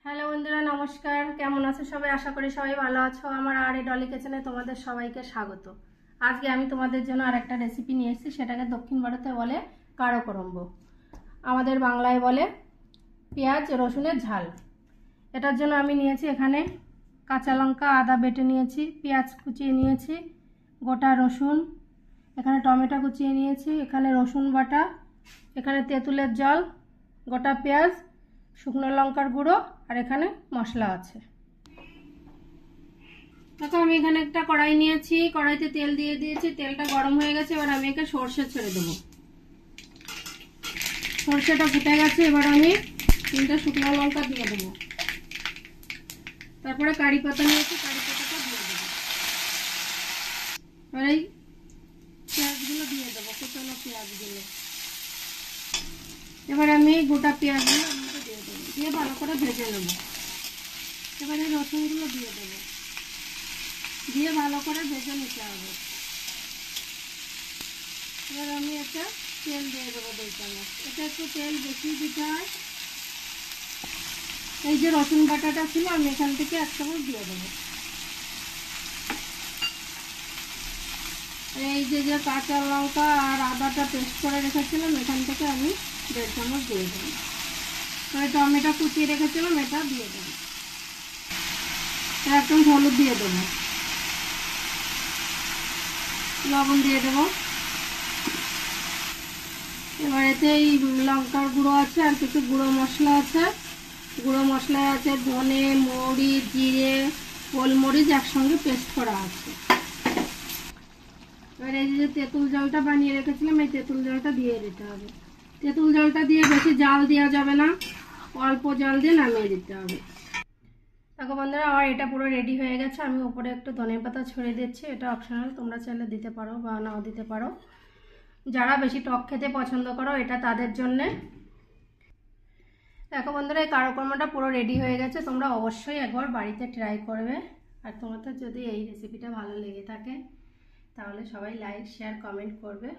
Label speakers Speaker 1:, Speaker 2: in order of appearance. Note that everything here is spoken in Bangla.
Speaker 1: হ্যালো বন্ধুরা, নমস্কার। কেমন আছো সবাই? আশা করি সবাই ভালো আছো। আমার আর এই ডলি কিচেনে তোমাদের সবাইকে স্বাগত। আজকে আমি তোমাদের জন্য আর একটা রেসিপি নিয়ে এসেছি, সেটাকে দক্ষিণ ভারতে বলে কারকরম্ব, আমাদের বাংলায় বলে পেঁয়াজ রসুনের ঝাল। এটার জন্য আমি নিয়েছি এখানে কাঁচা লঙ্কা, আদা বেটে নিয়েছি, পেঁয়াজ কুচিয়ে নিয়েছি, গোটা রসুন, এখানে টমেটো কুচিয়ে নিয়েছি, এখানে রসুন বাটা, এখানে তেঁতুলের জল, গোটা পেঁয়াজ, শুকনো লঙ্কার গুঁড়ো, আর এখানে মশলা আছে। দেখো আমি এখানে একটা কড়াই নিয়েছি, কড়াইতে তেল দিয়ে দিয়েছি, তেলটা গরম হয়ে গেছে। এবার আমি একে সর্ষে ছেড়ে দেবো। সর্ষেটা ফুটে গেছে, এবার আমি 3টে শুকনো লঙ্কা দিয়ে দেবো। তারপরে কারি পাতা নিয়েছি, কারি পাতাটা দিয়ে দেবো। এবার এই পেঁয়াজগুলো দিয়ে দেবো, কুচানো পেঁয়াজগুলো। এবার আমি গোটা পেঁয়াজগুলো দিয়ে দেবো, দিয়ে ভালো করে ভেজে নেবো। এবার এই রসুনগুলো দিয়ে দেবো, দিয়ে ভালো করে ভেজে নিতে হবে। এবার আমি একটা তেল দিয়ে দেবো 2 চামচ। এটা একটু তেল বেশি দিতে হয়। এই যে রসুন বাটাটা ছিল, আমি এখান থেকে 1 চামচ দিয়ে দেবো। এই যে কাঁচা লঙ্কা আর আদাটা পেস্ট করে রেখেছিলাম, এখান থেকে আমি 1.5 চামচ দিয়ে দেবো। টমেটো কুচিয়ে রেখেছিলাম, এটা দিয়ে দেবো। একটু হলুদ দিয়ে দেবো, লবণ দিয়ে দেবো। এবার এতে এই লঙ্কার গুঁড়ো আছে, আর কিছু গুঁড়ো মশলা আছে। গুঁড়ো মশলায় আছে ধনে, মরিচ, জিরে, গোলমরিচ একসঙ্গে পেস্ট করা আছে। এবার এই যে তেঁতুল জলটা বানিয়ে রেখেছিলাম, এই তেঁতুল জলটা দিয়ে দিতে হবে। তেঁতুল জলটা দিয়ে বেশি জাল দেওয়া যাবে না, অল্প জল দিয়ে নামিয়ে দিতে হবে। দেখো বন্ধুরা, আমার এটা পুরো রেডি হয়ে গেছে। আমি উপরে একটু ধনেপাতা ছড়িয়ে দিচ্ছি, এটা অপশনাল, তোমরা চাইলে দিতে পারো বা নাও দিতে পারো। যারা বেশি টক খেতে পছন্দ করো, এটা তাদের জন্যে। দেখো বন্ধুরা, এই কারকর্মটা পুরো রেডি হয়ে গেছে। তোমরা অবশ্যই একবার বাড়িতে ট্রাই করবে। আর তোমাদের যদি এই রেসিপিটা ভালো লেগে থাকে, তাহলে সবাই লাইক, শেয়ার, কমেন্ট করবে।